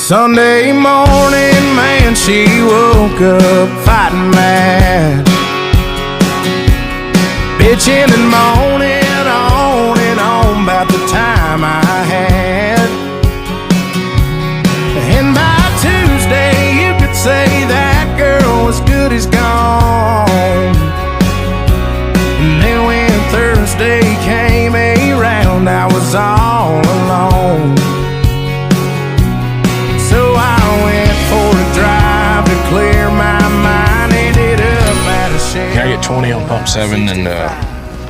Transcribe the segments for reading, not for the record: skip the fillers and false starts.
Sunday morning, man, she woke up fighting mad, bitching and moaning on and on about the time I had. And by Tuesday, you could say that girl was good as gone. And then when Thursday came around, I was all alone. So I went for a drive to clear my mind. Ended up at a shed. Can I get 20 on pump 7 and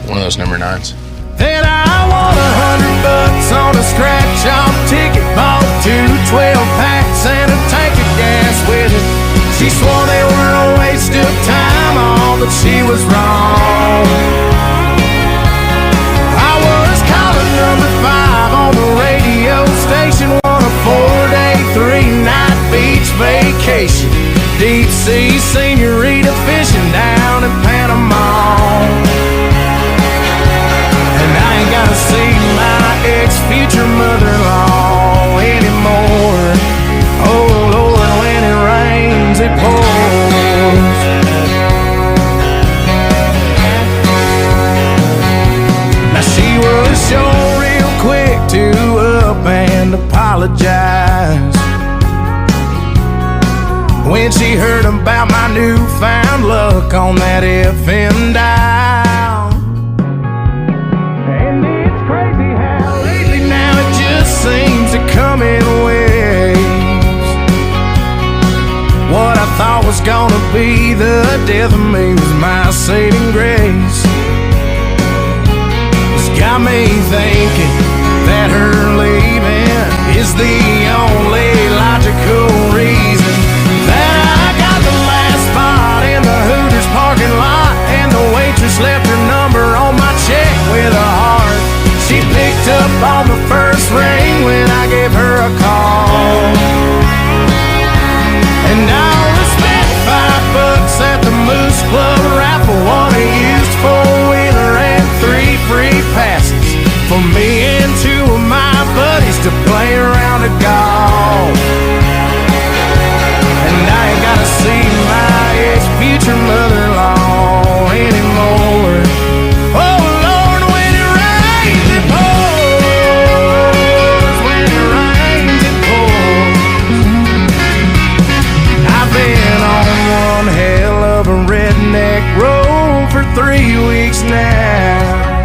one of those number 9s? Then I won $100 on a scratch-off ticket. Bought 2 12-packs and a tank of gas with it. She swore they were a waste of time, all, but she was wrong. I was calling number 5 on the radio station. Won a 4-day, 3-night beach vacation. Deep sea senorita fishing down in Panama. And I ain't gotta see my ex-future mother-in-law anymore. Oh Lord, when it rains, it pours. Now she was sure real quick to up and apologize when she heard about my newfound luck on that FM dial. And it's crazy how lately now it just seems to come in waves. What I thought was gonna be the death of me was my saving grace. It's got me thinking that her leaving is the only logical reason that I got the last spot in the Hooters parking lot, and the waitress left her number on my check with a heart. She picked up on the first ring when I gave her a call. And I'll spent $5 at the Moose Club raffle, won a used 4-wheeler and 3 free passes for me and 2 of my buddies to play around a golf. And I ain't gotta see my ex-future mother-in-law anymore. Oh Lord, when it rains, it pours. When it rains, it pours. I've been on one hell of a redneck road for 3 weeks now,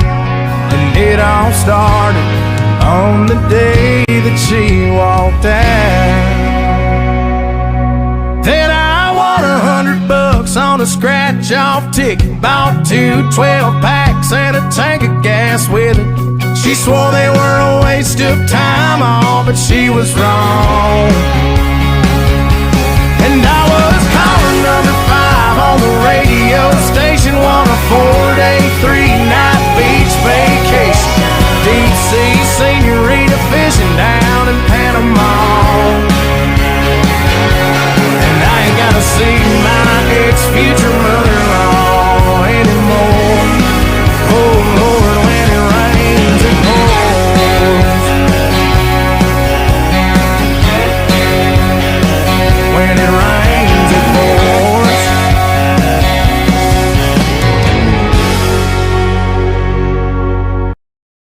and it all started on the day that she walked out. Then I won $100 on a scratch-off ticket. Bought 2 12-packs and a tank of gas with it. She swore they were a waste of time, all, but she was wrong.